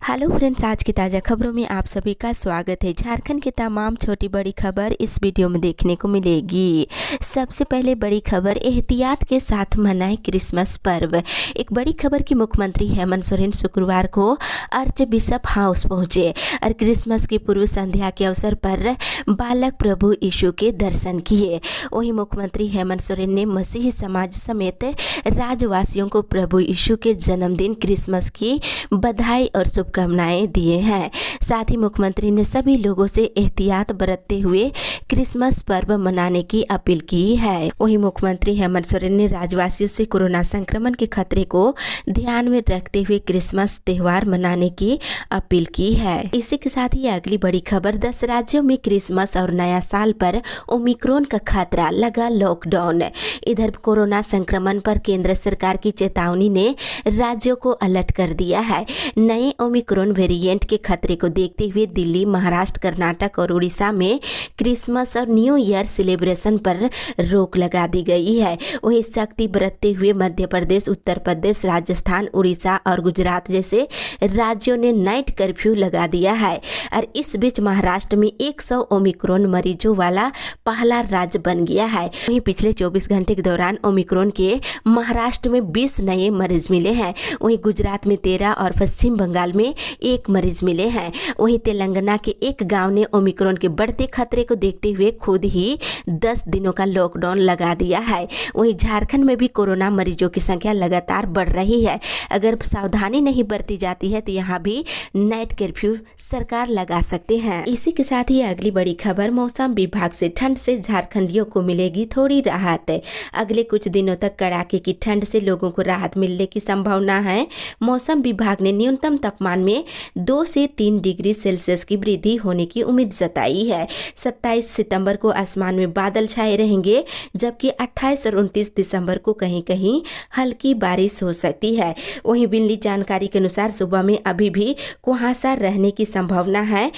Hello friends, आज की ताज़ा खबरों में आप सभी का स्वागत है। झारखंड की तमाम छोटी बड़ी खबर इस वीडियो में देखने को मिलेगी। सबसे पहले बड़ी खबर, एहतियात के साथ मनाएं क्रिसमस पर्व। एक बड़ी खबर की मुख्यमंत्री हेमंत सोरेन शुक्रवार को आर्च बिशप हाउस पहुंचे और क्रिसमस की पूर्व संध्या के अवसर पर बालक प्रभु यीशु के दर्शन किए। वहीं मुख्यमंत्री हेमंत सोरेन ने मसीही समाज समेत राज्यवासियों को प्रभु यीशु के जन्मदिन क्रिसमस की बधाई और शुभकामनाएं दिए हैं। साथ ही मुख्यमंत्री ने सभी लोगों से एहतियात बरतते हुए क्रिसमस पर्व मनाने की अपील की है। वहीं मुख्यमंत्री हेमंत सोरेन ने राज्यवासियों से कोरोना संक्रमण के खतरे को ध्यान में रखते हुए क्रिसमस त्योहार मनाने की अपील की है। इसी के साथ ही अगली बड़ी खबर, 10 राज्यों में क्रिसमस और नया साल पर ओमिक्रॉन का खतरा, लगा लॉकडाउन। इधर कोरोना संक्रमण पर केंद्र सरकार की चेतावनी ने राज्यों को अलर्ट कर दिया है। नए ओमिक्रॉन वेरिएंट के खतरे को देखते हुए दिल्ली, महाराष्ट्र, कर्नाटक और उड़ीसा में क्रिसमस और न्यू ईयर सेलिब्रेशन पर रोक लगा दी गई है। वहीं सख्ती बरतते हुए मध्य प्रदेश, उत्तर प्रदेश, राजस्थान, उड़ीसा और गुजरात जैसे राज्यों ने नाइट कर्फ्यू लगा दिया है। और इस बीच महाराष्ट्र में 100 ओमिक्रॉन मरीजों वाला पहला राज्य बन गया है। वहीं पिछले 24 घंटे के दौरान ओमिक्रॉन के महाराष्ट्र में 20 नए मरीज मिले हैं। वहीं गुजरात में 13 और पश्चिम बंगाल में 1 मरीज मिले हैं। वहीं तेलंगाना के एक गांव ने ओमिक्रॉन के बढ़ते खतरे को देखते हुए खुद ही 10 दिनों का लॉकडाउन लगा दिया है। वहीं झारखंड में भी कोरोना मरीजों की संख्या लगातार बढ़ रही है। अगर सावधानी नहीं बरती जाती है तो यहाँ भी नाइट कर्फ्यू सरकार लगा सकते हैं। इसी के साथ ही अगली बड़ी खबर, मौसम विभाग से ठंड से झारखंडियों को मिलेगी थोड़ी राहत। अगले कुछ दिनों तक कड़ाके की ठंड से लोगों को राहत मिलने की संभावना है। मौसम विभाग ने न्यूनतम तापमान में 2 से 3 डिग्री सेल्सियस की वृद्धि होने की उम्मीद जताई है। 27 सितंबर को आसमान में बादल छाए रहेंगे, जबकि 28 और 29 दिसंबर को कहीं कहीं हल्की बारिश हो सकती है। वहीं मिली जानकारी के अनुसार सुबह में अभी भी कुहासा रहने की संभावना है।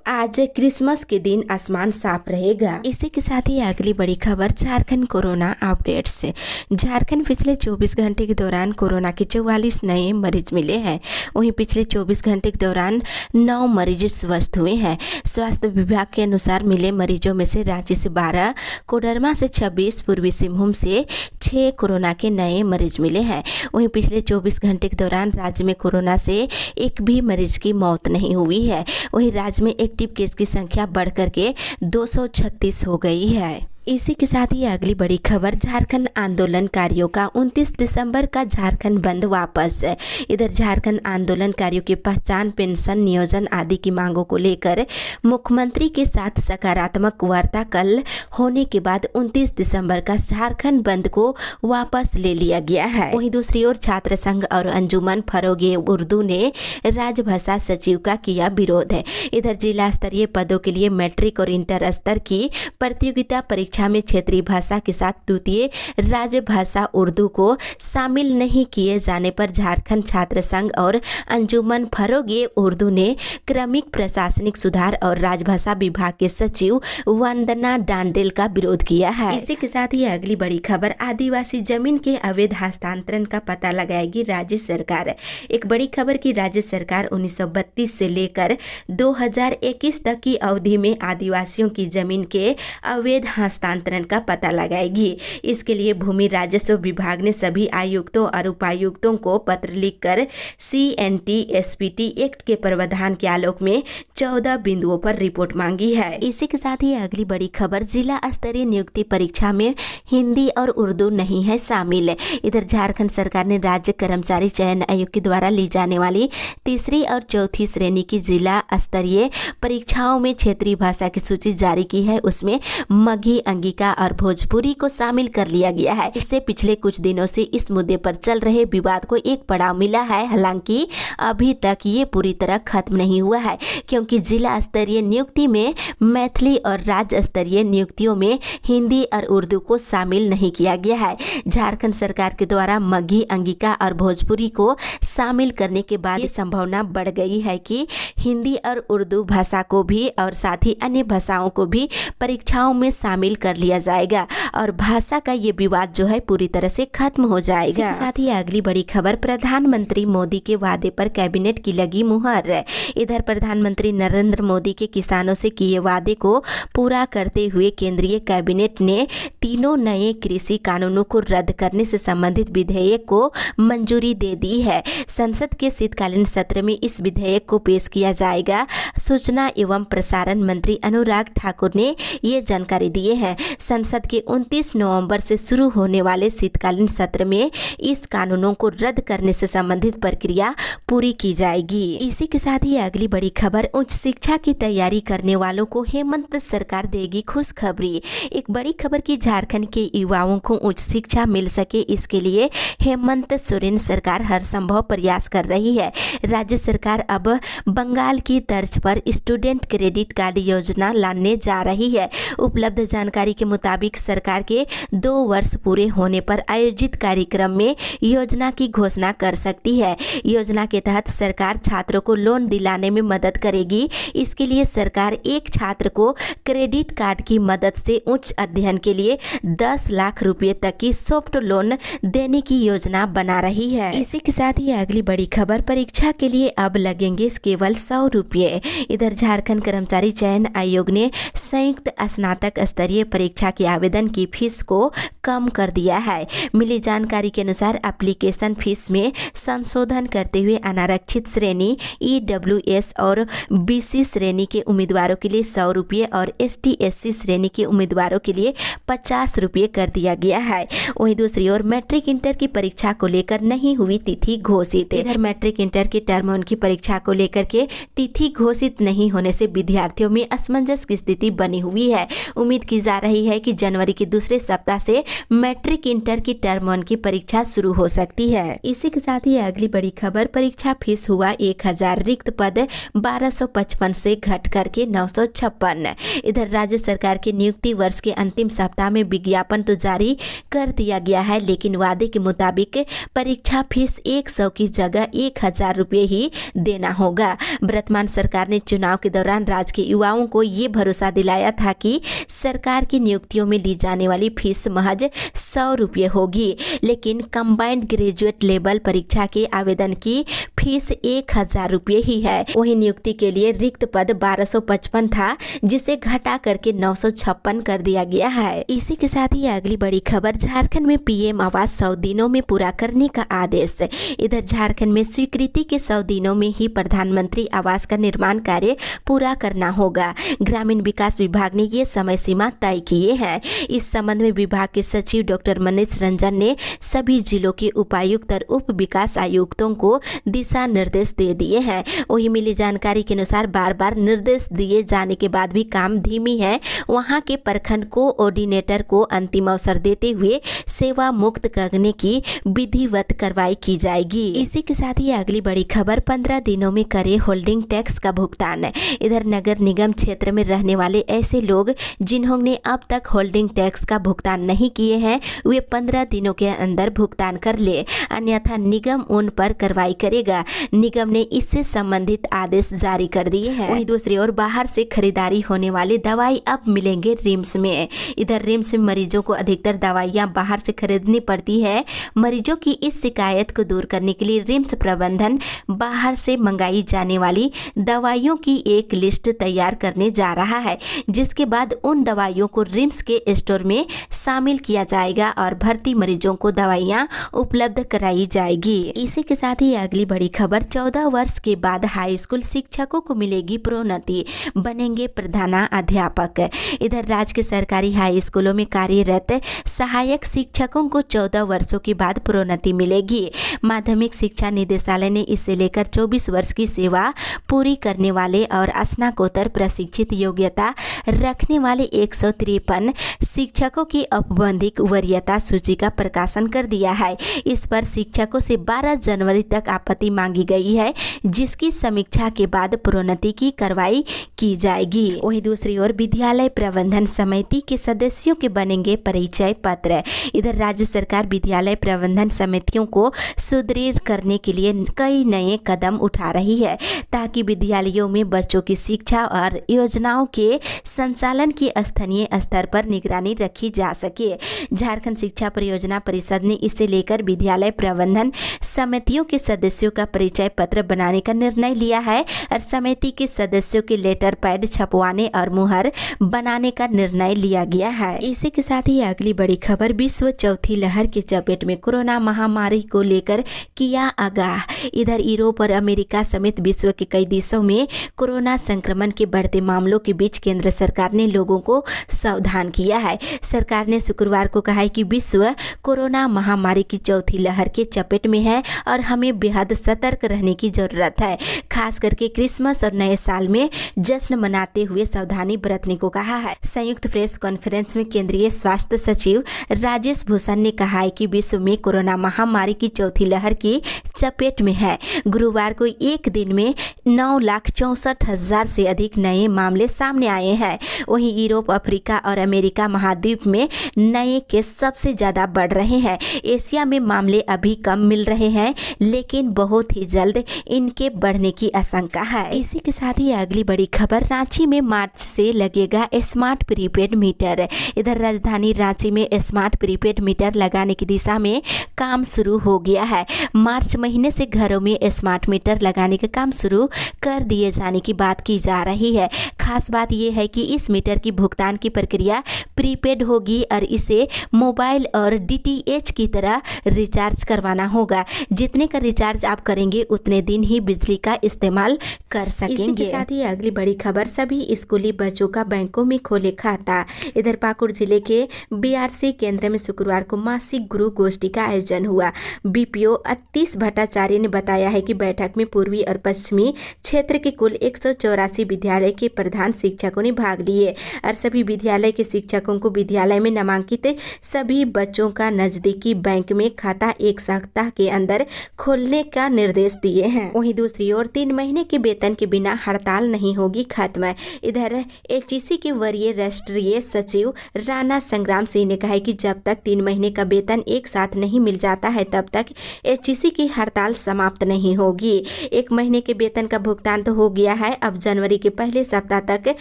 आज क्रिसमस के दिन आसमान साफ रहेगा। इसी के साथ ही अगली बड़ी खबर, झारखंड कोरोना अपडेट्स। झारखंड पिछले 24 घंटे के दौरान कोरोना के 44 नए मरीज मिले हैं। वहीं पिछले 24 घंटे के दौरान 9 मरीज स्वस्थ हुए हैं। स्वास्थ्य विभाग के अनुसार मिले मरीजों में से रांची से 12, कोडरमा से 26, पूर्वी सिंहभूम से 6 कोरोना के नए मरीज मिले हैं। वहीं पिछले 24 घंटे के दौरान राज्य में कोरोना से एक भी मरीज की मौत नहीं हुई है। वहीं राज्य में एक्टिव केस की संख्या बढ़कर के 236 हो गई है। इसी के साथ ही अगली बड़ी खबर, झारखंड आंदोलनकारियों का 29 दिसंबर का झारखंड बंद वापस। इधर झारखंड आंदोलनकारियों की पहचान, पेंशन, नियोजन आदि की मांगों को लेकर मुख्यमंत्री के साथ सकारात्मक वार्ता कल होने के बाद 29 दिसंबर का झारखंड बंद को वापस ले लिया गया है। वहीं दूसरी ओर छात्र संघ और अंजुमन फरोगे उर्दू ने राजभाषा सचिव का किया विरोध है। इधर जिला स्तरीय पदों के लिए मैट्रिक और इंटर स्तर की प्रतियोगिता परीक्षा में क्षेत्रीय भाषा के साथ द्वितीय राजभाषा उर्दू को शामिल नहीं किए जाने पर झारखंड छात्र संघ और अंजुमन फरोगे उर्दू ने क्रमिक प्रशासनिक सुधार और राजभाषा विभाग के सचिव वंदना डांडेल का विरोध किया है। इसी के साथ ही अगली बड़ी खबर, आदिवासी जमीन के अवैध हस्तांतरण का पता लगाएगी राज्य सरकार। एक बड़ी खबर की राज्य सरकार 1932 से लेकर 2021 तक की अवधि में आदिवासियों की जमीन के अवैध हस्तांतरण का पता लगाएगी। इसके लिए भूमि राजस्व विभाग ने सभी आयुक्तों और उपायुक्तों को पत्र लिखकर CNT-SPT एक्ट के प्रावधान के आलोक में 14 बिंदुओं पर रिपोर्ट मांगी है। इसी के साथ ही अगली बड़ी खबर, जिला स्तरीय नियुक्ति परीक्षा में हिंदी और उर्दू नहीं है शामिल। इधर झारखंड सरकार ने राज्य कर्मचारी चयन आयोग के द्वारा ली जाने वाली तीसरी और चौथी श्रेणी की जिला स्तरीय परीक्षाओं में क्षेत्रीय भाषा की सूची जारी की है। उसमें मगही, अंगिका और भोजपुरी को शामिल कर लिया गया है। इससे पिछले कुछ दिनों से इस मुद्दे पर चल रहे विवाद को एक पड़ाव मिला है। हालांकि अभी तक ये पूरी तरह खत्म नहीं हुआ है, क्योंकि जिला स्तरीय नियुक्ति में मैथिली और राज्य स्तरीय नियुक्तियों में हिंदी और उर्दू को शामिल नहीं किया गया है। झारखंड सरकार के द्वारा मगही, अंगिका और भोजपुरी को शामिल करने के बाद ये संभावना बढ़ गई है कि हिंदी और उर्दू भाषा को भी और साथ ही अन्य भाषाओं को भी परीक्षाओं में शामिल कर लिया जाएगा और भाषा का ये विवाद जो है पूरी तरह से खत्म हो जाएगा। इसके साथ ही अगली बड़ी खबर, प्रधानमंत्री मोदी के वादे पर कैबिनेट की लगी मुहर। इधर प्रधानमंत्री नरेंद्र मोदी के किसानों से किए वादे को पूरा करते हुए केंद्रीय कैबिनेट ने तीनों नए कृषि कानूनों को रद्द करने से संबंधित विधेयक को मंजूरी दे दी है। संसद के शीतकालीन सत्र में इस विधेयक को पेश किया जाएगा। सूचना एवं प्रसारण मंत्री अनुराग ठाकुर ने ये जानकारी दी है। संसद के 29 नवंबर से शुरू होने वाले शीतकालीन सत्र में इस कानूनों को रद्द करने से संबंधित प्रक्रिया पूरी की जाएगी। इसी के साथ ही अगली बड़ी खबर, उच्च शिक्षा की तैयारी करने वालों को हेमंत सरकार देगी खुशखबरी। एक बड़ी खबर की झारखंड के युवाओं को उच्च शिक्षा मिल सके, इसके लिए हेमंत सोरेन सरकार हर संभव प्रयास कर रही है। राज्य सरकार अब बंगाल की तर्ज पर स्टूडेंट क्रेडिट कार्ड योजना लाने जा रही है। उपलब्ध जानकारी के मुताबिक सरकार के 2 वर्ष पूरे होने पर आयोजित कार्यक्रम में योजना की घोषणा कर सकती है। योजना के तहत सरकार छात्रों को लोन दिलाने में मदद करेगी। इसके लिए सरकार एक छात्र को क्रेडिट कार्ड की मदद से उच्च अध्ययन के लिए 10 लाख रुपए तक की सॉफ्ट लोन देने की योजना बना रही है। इसी के साथ ही अगली बड़ी खबर, परीक्षा के लिए अब लगेंगे केवल 100 रुपये। इधर झारखंड कर्मचारी चयन आयोग ने संयुक्त स्नातक स्तरीय परीक्षा के आवेदन की फीस को कम कर दिया है। मिली जानकारी के अनुसार एप्लीकेशन फीस में संशोधन करते हुए अनारक्षित श्रेणी, EWS और BC श्रेणी के उम्मीदवारों के लिए 100 रुपये और ST/SC श्रेणी के उम्मीदवारों के लिए 50 रुपये कर दिया गया है। वहीं दूसरी ओर मैट्रिक इंटर की परीक्षा को लेकर नहीं हुई तिथि घोषित। इधर मैट्रिक इंटर की टर्म 1 की परीक्षा को लेकर के तिथि घोषित नहीं होने से विद्यार्थियों में असमंजस की स्थिति बनी हुई है। उम्मीद की जा रही है कि जनवरी के दूसरे सप्ताह से मैट्रिक इंटर की टर्म 1 की परीक्षा शुरू हो सकती है। इसी के साथ ही अगली बड़ी खबर, परीक्षा फीस हुआ 1000, रिक्त पद 1255 से घट करके 956। इधर राज्य सरकार के नियुक्ति वर्ष के अंतिम सप्ताह में विज्ञापन तो जारी कर दिया गया है, लेकिन वादे के मुताबिक परीक्षा फीस 100 की जगह 1000 रुपये ही देना होगा। वर्तमान सरकार ने चुनाव के दौरान राज्य के युवाओं को ये भरोसा दिलाया था कि सरकार की नियुक्तियों में ली जाने वाली फीस महज 100 रुपये होगी, लेकिन कंबाइंड ग्रेजुएट लेवल परीक्षा के आवेदन की फीस 1000 रुपये ही है। वहीं नियुक्ति के लिए रिक्त पद 1255 था, जिसे घटा करके 956 कर दिया गया है। इसी के साथ ही अगली बड़ी खबर, झारखंड में PM आवास 100 दिनों में पूरा करने का आदेश। इधर झारखंड में स्वीकृति के 100 दिनों में ही प्रधानमंत्री आवास का निर्माण कार्य पूरा करना होगा। ग्रामीण विकास विभाग ने ये समय सीमा तय किए हैं। इस संबंध में विभाग के सचिव डॉक्टर मनीष रंजन ने सभी जिलों के उपायुक्त और उप विकास आयुक्तों को दिशा निर्देश दे दिए हैं। वही मिली जानकारी के अनुसार बार बार निर्देश दिए जाने के बाद भी काम धीमी है। वहां के प्रखंड कोऑर्डिनेटर को अंतिम अवसर देते हुए सेवा मुक्त करने की विधिवत कार्रवाई की जाएगी। इसी के साथ ही अगली बड़ी खबर, 15 दिनों में करे होल्डिंग टैक्स का भुगतान। इधर नगर निगम क्षेत्र में रहने वाले ऐसे लोग जिन्होंने अब तक होल्डिंग टैक्स का भुगतान नहीं किए हैं, वे 15 दिनों के अंदर भुगतान कर ले, अन्यथा निगम उन पर कार्रवाई करेगा। निगम ने इससे संबंधित आदेश जारी कर दिए हैं। वहीं दूसरी ओर बाहर से खरीदारी होने वाली दवाई अब मिलेंगे रिम्स में। इधर रिम्स में मरीजों को अधिकतर दवाइयां बाहर से खरीदनी पड़ती है। मरीजों की इस शिकायत को दूर करने के लिए रिम्स प्रबंधन बाहर से मंगाई जाने वाली दवाइयों की एक लिस्ट तैयार करने जा रहा है, जिसके बाद उन दवाइयों को रिम्स के स्टोर में शामिल किया जाएगा और भर्ती मरीजों को दवाइयां उपलब्ध कराई जाएगी। इसी के साथ ही अगली बड़ी खबर, 14 वर्ष के बाद हाई स्कूल शिक्षकों को मिलेगी प्रोन्नति, बनेंगे प्रधानाध्यापक। इधर राज्य के सरकारी हाई स्कूलों में कार्यरत सहायक शिक्षकों को 14 वर्षों के बाद प्रोन्नति मिलेगी। माध्यमिक शिक्षा निदेशालय ने इसे लेकर 24 वर्ष की सेवा पूरी करने वाले और स्नातकोत्तर प्रशिक्षित योग्यता रखने वाले 153 शिक्षकों की औपबंधिक वरीयता सूची का प्रकाशन कर दिया है। इस पर शिक्षकों से 12 जनवरी तक आपत्ति मांगी गई है, जिसकी समीक्षा के बाद प्रोन्नति की कार्रवाई की जाएगी। वहीं दूसरी ओर विद्यालय प्रबंधन समिति के सदस्यों के बनेंगे परिचय पत्र। इधर राज्य सरकार विद्यालय प्रबंधन समितियों को सुदृढ़ करने के लिए कई नए कदम उठा रही है, ताकि विद्यालयों में बच्चों की शिक्षा और योजनाओं के संचालन की स्थानीय स्तर पर निगरानी रखी जा सके। झारखंड शिक्षा परियोजना परिषद ने इसे लेकर विद्यालय प्रबंधन समितियों के सदस्यों का परिचय पत्र बनाने का निर्णय लिया है और समिति के सदस्यों के लेटर पैड छपवाने और मुहर बनाने का निर्णय लिया गया है। इसी के साथ ही अगली बड़ी खबर, विश्व चौथी लहर की चपेट में, कोरोना महामारी को लेकर किया आगाह। इधर यूरोप और अमेरिका समेत विश्व के कई देशों में कोरोना संक्रमण के बढ़ते मामलों के बीच केंद्र सरकार ने लोगों को सावधान किया है। सरकार ने शुक्रवार को कहा है कि विश्व कोरोना महामारी की चौथी लहर के चपेट में है और हमें बेहद सतर्क रहने की जरूरत है। खास करके क्रिसमस और नए साल में जश्न मनाते हुए सावधानी बरतने को कहा है। संयुक्त प्रेस कॉन्फ्रेंस में केंद्रीय स्वास्थ्य सचिव राजेश भूषण ने कहा है कि विश्व में कोरोना महामारी की चौथी लहर की चपेट में है। गुरुवार को एक दिन में 9,64,000 से अधिक नए मामले सामने आए हैं। वहीं यूरोप, अफ्रीका और अमेरिका महाद्वीप में नए केस सबसे ज्यादा बढ़ रहे हैं। एशिया में मामले अभी कम मिल रहे हैं, लेकिन बहुत ही जल्द इनके बढ़ने की आशंका है। इसी के साथ ही अगली बड़ी खबर, रांची में मार्च से लगेगा स्मार्ट प्रीपेड मीटर। इधर राजधानी रांची में स्मार्ट प्रीपेड मीटर लगाने की दिशा में काम शुरू हो गया है। मार्च महीने से घरों में स्मार्ट मीटर लगाने का काम शुरू कर दिए जाने की बात की जा रही है। खास बात यह है कि इस मीटर की भुगतान की प्रक्रिया प्रीपेड होगी और इसे मोबाइल और डीटीएच की तरह रिचार्ज करवाना होगा। जितने का रिचार्ज आप करेंगे उतने दिन ही बिजली का इस्तेमाल कर सकेंगे। इसी के साथ ही अगली बड़ी खबर, सभी स्कूली बच्चों का बैंकों में खोले खाता। इधर पाकुड़ जिले के बीआरसी केंद्र में शुक्रवार को मासिक गुरु गोष्ठी का आयोजन हुआ। बीपीओ अतीश भट्टाचार्य ने बताया है कि बैठक में पूर्वी और पश्चिमी क्षेत्र के कुल 184 विद्यालय के प्रधान शिक्षकों ने भाग लिए और सभी विद्यालय के शिक्षकों को विद्यालय में नामांकित सभी बच्चों का नजदीकी बैंक में खाता एक सप्ताह के अंदर खोलने का निर्देश दिए हैं। वहीं दूसरी ओर 3 महीने के वेतन के बिना हड़ताल नहीं होगी खत्म। इधर एचईसी के वरीय राष्ट्रीय सचिव राणा संग्राम सिंह ने कहा कि जब तक 3 महीने का वेतन एक साथ नहीं मिल जाता है तब तक एचईसी की हड़ताल समाप्त नहीं होगी। 1 महीने के वेतन का भुगतान तो हो गया है, अब जनवरी के पहले सप्ताह तक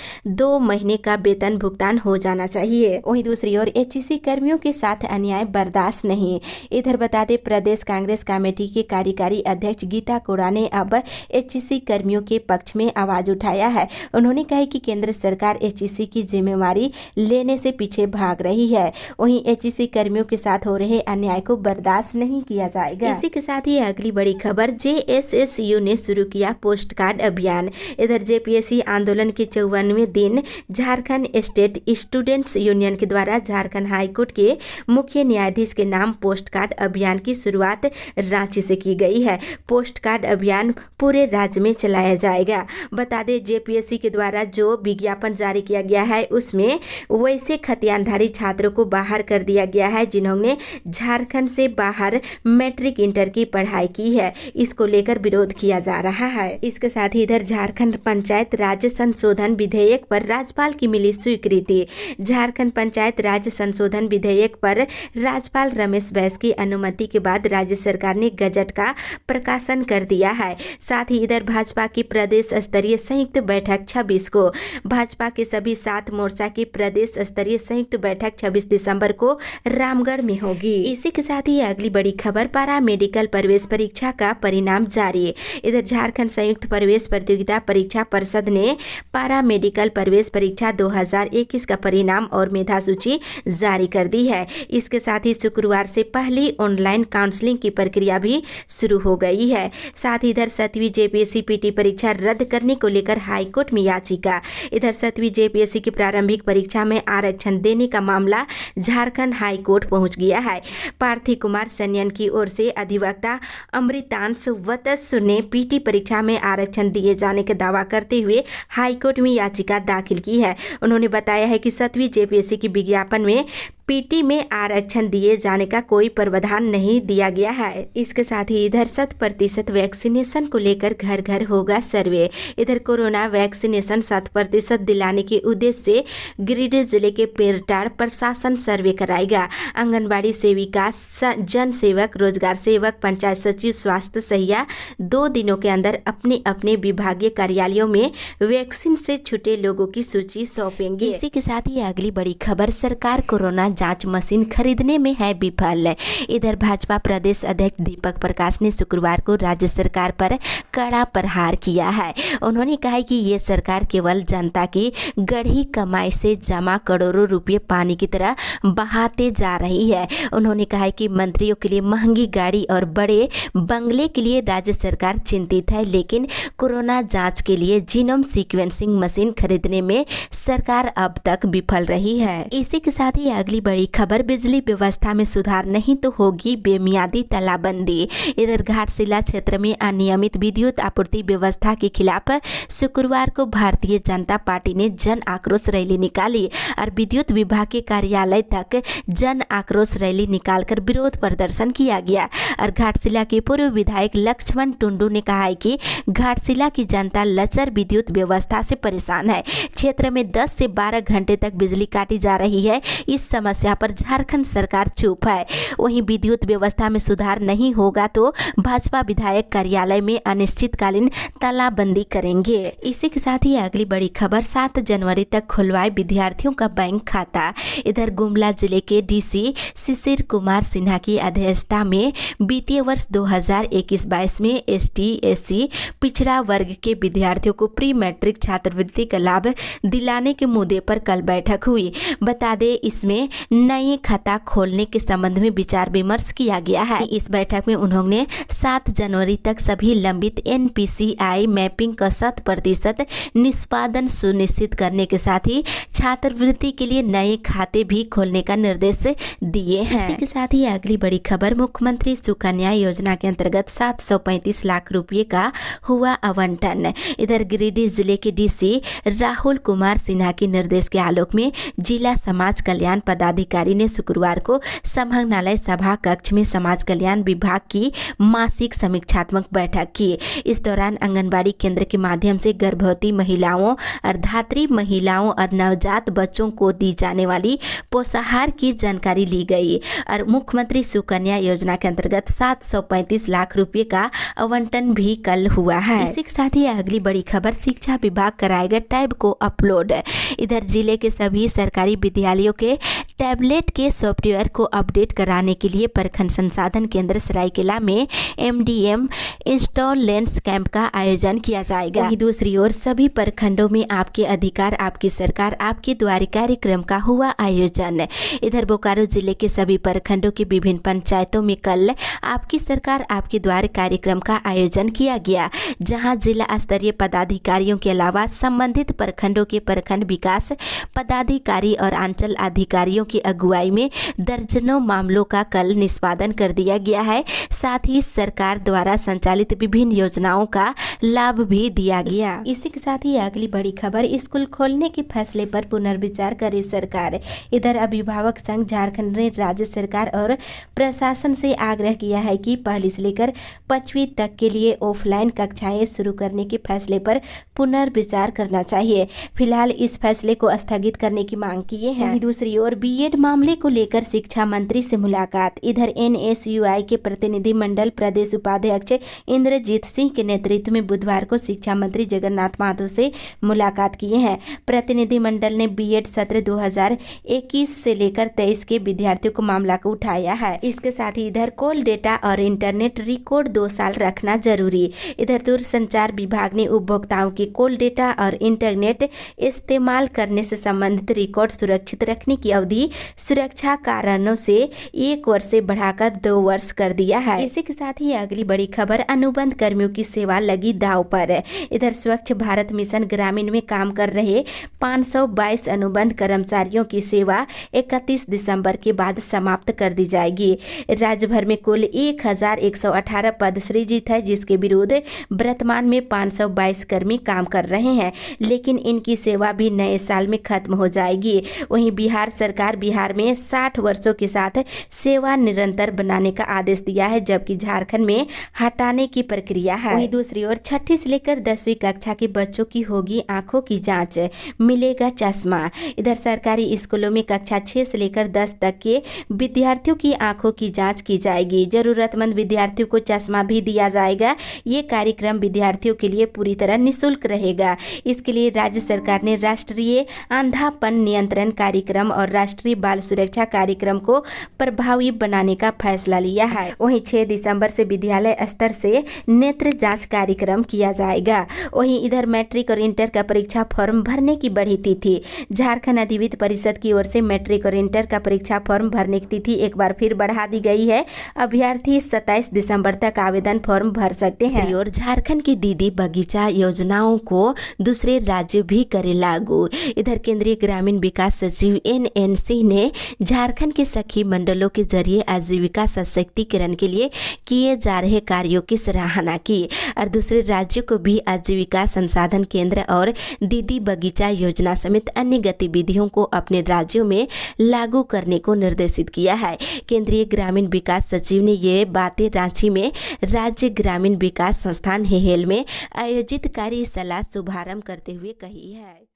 2 महीने का वेतन भुगतान हो जाना चाहिए। वहीं दूसरी ओर एचईसी कर्मियों के साथ अन्याय बर्दाश्त नहीं। इधर बता दें, प्रदेश कांग्रेस कमेटी के कार्यकारी अध्यक्ष गीता कोड़ा ने अब एचईसी कर्मियों के पक्ष में आवाज उठाया है। उन्होंने कहा कि केंद्र सरकार एचईसी की जिम्मेवारी लेने से पीछे भाग रही है। वहीं एचईसी कर्मियों के साथ हो रहे अन्याय को बर्दाश्त नहीं किया जाएगा। इसी के साथ ही अगली बड़ी खबर, जेएसएसयू ने शुरू किया पोस्ट कार्ड अभियान। इधर जेपीएससी आंदोलन के 54वें दिन झारखंड स्टेट स्टूडेंट्स यूनियन के द्वारा झारखंड हाईकोर्ट के मुख्य न्यायाधीश के नाम पोस्ट कार्ड अभियान की शुरुआत रांची से की गई है। पोस्ट कार्ड अभियान पूरे राज्य में चलाया जाएगा। बता दें, जेपीएससी के द्वारा जो विज्ञापन जारी किया गया है उसमें वैसे खतियानधारी छात्रों को बाहर कर दिया गया है जिन्होंने झारखंड से बाहर मैट्रिक इंटर की पढ़ाई की है। इसको लेकर विरोध किया जा रहा है। इसके साथ ही इधर झारखंड पंचायत राज संशोधन विधेयक पर राज्यपाल की मिली स्वीकृति। झारखंड पंचायत राज संशोधन विधेयक पर राज्यपाल रमेश बैस की अनुमति के बाद राज्य सरकार ने गजट का प्रकाशन कर दिया है। साथ ही इधर भाजपा की प्रदेश स्तरीय संयुक्त बैठक 26 को, भाजपा के सभी 7 मोर्चा की प्रदेश स्तरीय संयुक्त बैठक 26 दिसंबर को रामगढ़ में होगी। इसी के साथ ही अगली बड़ी खबर, पारा मेडिकल प्रवेश परीक्षा का परिणाम जारी। इधर झारखंड संयुक्त प्रवेश प्रतियोगिता परीक्षा परिषद ने पारा मेडिकल प्रवेश परीक्षा 2021 का परिणाम और मेधा सूची जारी कर दी है। इसके साथ ही शुक्रवार से पहली ऑनलाइन काउंसलिंग की प्रक्रिया भी शुरू हो गई है। साथ ही इधर 7वीं जेपीएससी पीटी परीक्षा रद्द करने को लेकर हाईकोर्ट में याचिका। इधर 7वीं जेपीएससी की प्रारंभिक परीक्षा में आरक्षण देने का मामला झारखंड हाईकोर्ट पहुंच गया है। पार्थी कुमार सन्यान की ओर से अधिवक्ता अमृतांश वत्स ने पीटी परीक्षा में आरक्षण दिए जाने का दावा करते हुए हाईकोर्ट में याचिका दाखिल की है। उन्होंने बताया है कि 7वीं जेपीएससी की विज्ञापन में पीटी में आरक्षण दिए जाने का कोई प्रावधान नहीं दिया गया है। इसके साथ ही इधर 100% वैक्सीनेशन को लेकर घर घर होगा सर्वे। इधर कोरोना वैक्सीनेशन 100% दिलाने के उद्देश्य से गिरिडीह जिले के पेरटाड़ प्रशासन सर्वे कराएगा। आंगनबाड़ी सेविका, जन सेवक, रोजगार सेवक, पंचायत सचिव, स्वास्थ्य सहिया 2 दिनों के अंदर अपने अपने विभागीय कार्यालयों में वैक्सीन से छूटे लोगों की सूची सौंपेंगे। इसी के साथ ही अगली बड़ी खबर, सरकार कोरोना जांच मशीन खरीदने में है विफल। इधर भाजपा प्रदेश अध्यक्ष दीपक प्रकाश ने शुक्रवार को राज्य सरकार पर कड़ा प्रहार किया है। उन्होंने कहा कि ये सरकार केवल जनता की गढ़ी कमाई से जमा करोड़ों रुपए पानी की तरह बहाते जा रही है। उन्होंने कहा कि मंत्रियों के लिए महंगी गाड़ी और बड़े बंगले के लिए राज्य सरकार चिंतित है, लेकिन कोरोना जांच के लिए जीनोम सीक्वेंसिंग मशीन खरीदने में सरकार अब तक विफल रही है। इसी के साथ ही अगली बड़ी खबर, बिजली व्यवस्था में सुधार नहीं तो होगी बेमियादी तालाबंदी। इधर घाटशिला क्षेत्र में अनियमित विद्युत आपूर्ति व्यवस्था के खिलाफ शुक्रवार को भारतीय जनता पार्टी ने जन आक्रोश रैली निकाली और विद्युत विभाग के कार्यालय तक जन आक्रोश रैली निकालकर विरोध प्रदर्शन किया गया। और घाटशिला के पूर्व विधायक लक्ष्मण टुंडू ने कहा है कि घाटशिला की जनता लचर विद्युत व्यवस्था से परेशान है। क्षेत्र में 10 से 12 घंटे तक बिजली काटी जा रही है। इस समस्या पर झारखंड सरकार चुप है। वहीं विद्युत व्यवस्था में सुधार नहीं होगा तो भाजपा विधायक कार्यालय में अनिश्चितकालीन तालाबंदी करेंगे। इसी के साथ ही अगली बड़ी खबर, 7 जनवरी तक खुलवाए विद्यार्थियों का बैंक खाता। इधर गुमला जिले के डीसी शिशिर कुमार सिन्हा की अध्यक्षता में वित्तीय वर्ष 2021-22 में ST/SC पिछड़ा वर्ग के विद्यार्थियों को प्री मैट्रिक छात्रवृत्ति का लाभ दिलाने के मुद्दे पर कल बैठक हुई। बता दें, इसमें नए खाता खोलने के संबंध में विचार विमर्श किया गया है। इस बैठक में उन्होंने 7 जनवरी तक सभी लंबित NPCI मैपिंग का 100% निष्पादन सुनिश्चित करने के साथ ही छात्रवृत्ति के लिए नए खाते भी खोलने का निर्देश दिए हैं। इसी के साथ ही अगली बड़ी खबर, मुख्यमंत्री सुकन्या योजना के अंतर्गत 735 लाख रुपए का हुआ आवंटन। इधर गिरिडीह जिले के डीसी राहुल कुमार सिन्हा के निर्देश के आलोक में जिला समाज कल्याण पदाधिकारी ने शुक्रवार को समाहरणालय सभा कक्ष में समाज कल्याण विभाग की मासिक समीक्षात्मक बैठक की। इस दौरान आंगनबाड़ी केंद्र के माध्यम से गर्भवती महिलाओं और धात्री महिलाओं और नवजात बच्चों को दी जाने वाली पोषाहार की जानकारी ली गई और मुख्यमंत्री सुकन्या योजना के अंतर्गत 735 लाख रुपए का आवंटन भी कल हुआ है। इसी के साथ ही अगली बड़ी खबर, शिक्षा विभाग कराएगा टैब को अपलोड। इधर जिले के सभी सरकारी विद्यालयों के टैबलेट के सॉफ्टवेयर को अपडेट कराने के लिए प्रखंड संसाधन केंद्र सरायकेला में MDM इंस्टॉलेंस कैंप का आयोजन किया जाएगा। वहीं दूसरी ओर सभी प्रखंडों में आपके अधिकार आपकी सरकार आपके द्वार कार्यक्रम का हुआ आयोजन। इधर बोकारो जिले के सभी प्रखंडों के विभिन्न पंचायतों में कल आपकी सरकार आपके द्वार कार्यक्रम का आयोजन किया गया, जहां जिला स्तरीय पदाधिकारियों के अलावा संबंधित प्रखंडों के प्रखंड विकास पदाधिकारी और अंचल अधिकारियों की अगुवाई में दर्जनों मामलों का कल निष्पादन कर दिया गया है। साथ ही सरकार द्वारा संचालित विभिन्न योजनाओं का लाभ भी दिया गया। इसी के साथ ही अगली बड़ी खबर, स्कूल खोलने के फैसले पर पुनर्विचार करे सरकार। इधर अभिभावक संघ झारखंड ने राज्य सरकार और प्रशासन से आग्रह किया है कि पहली से लेकर 5वीं तक के लिए ऑफलाइन कक्षाएं शुरू करने के फैसले पर पुनर्विचार करना चाहिए। फिलहाल इस फैसले को स्थगित करने की मांग किए हैं। दूसरी ओर बीएड मामले को लेकर शिक्षा मंत्री से मुलाकात। इधर NSUI के प्रतिनिधि मंडल प्रदेश उपाध्यक्ष इंद्रजीत सिंह के नेतृत्व में बुधवार को शिक्षा मंत्री जगन्नाथ महतो से मुलाकात किए हैं। प्रतिनिधि मंडल ने बीएड सत्र 2021 से लेकर 23 के विद्यार्थियों को मामला को उठाया है। इसके साथ ही इधर कॉल डेटा और इंटरनेट रिकॉर्ड 2 साल रखना जरूरी। इधर दूरसंचार विभाग ने उपभोक्ताओं की कॉल डेटा और इंटरनेट इस्तेमाल करने से संबंधित रिकॉर्ड सुरक्षित रखने की अवधि सुरक्षा कारणों से 1 वर्ष से बढ़ाकर 2 वर्ष कर दिया है। इसी के साथ ही अगली बड़ी खबर, अनुबंध कर्मियों की सेवा लगी दांव पर। इधर स्वच्छ भारत मिशन ग्रामीण में काम कर रहे 522 अनुबंध कर्मचारियों की सेवा 31 दिसंबर के बाद समाप्त कर दी जाएगी। राज्य भर में कुल 1118 पद सृजित है, जिसके विरुद्ध वर्तमान में 522 कर्मी काम कर रहे हैं, लेकिन इनकी सेवा भी नए साल में खत्म हो जाएगी। वहीं बिहार सरकार बिहार में 60 वर्षों के साथ सेवा निरंतर बनाने का आदेश दिया है, जबकि झारखंड में हटाने की प्रक्रिया है। वहीं दूसरी ओर 6ठी से लेकर 10वीं कक्षा के बच्चों की होगी आंखों की जांच, मिलेगा चश्मा। इधर सरकारी स्कूलों में कक्षा 6 से लेकर 10 तक के विद्यार्थियों की आंखों की जांच की जाएगी। जरूरतमंद विद्यार्थियों को चश्मा भी दिया जाएगा। ये कार्यक्रम विद्यार्थियों के लिए पूरी तरह निःशुल्क रहेगा। इसके लिए राज्य सरकार ने राष्ट्रीय अंधापन नियंत्रण कार्यक्रम और राष्ट्रीय बाल सुरक्षा कार्यक्रम को प्रभावी बनाने का फैसला लिया है। वहीं 6 दिसंबर से विद्यालय स्तर से नेत्र जांच कार्यक्रम किया जाएगा। वहीं इधर मैट्रिक और इंटर का परीक्षा फॉर्म भरने की बढ़ी तिथि। झारखंड अधिविद्य परिषद की ओर से मैट्रिक और इंटर का परीक्षा फॉर्म भरने की तिथि एक बार फिर बढ़ा दी गई है। अभ्यर्थी 27 दिसंबर तक आवेदन फॉर्म भर सकते हैं। और झारखंड की दीदी बगीचा योजनाओं को दूसरे राज्य भी करे लागू। इधर केंद्रीय ग्रामीण विकास सचिव NN सिंह ने झारखंड के सखी मंडलों के जरिए आजीविका सशक्तिकरण के लिए किए जा रहे कार्यों की सराहना की और दूसरे राज्यों को भी आजीविका संसाधन केंद्र और दीदी बगीचा योजना समेत अन्य गतिविधियों को अपने राज्यों में लागू करने को निर्देशित किया है। केंद्रीय ग्रामीण विकास सचिव ने ये बातें रांची में राज्य ग्रामीण विकास संस्थान हेहेल में आयोजित कार्यशाला शुभारंभ करते हुए कही है।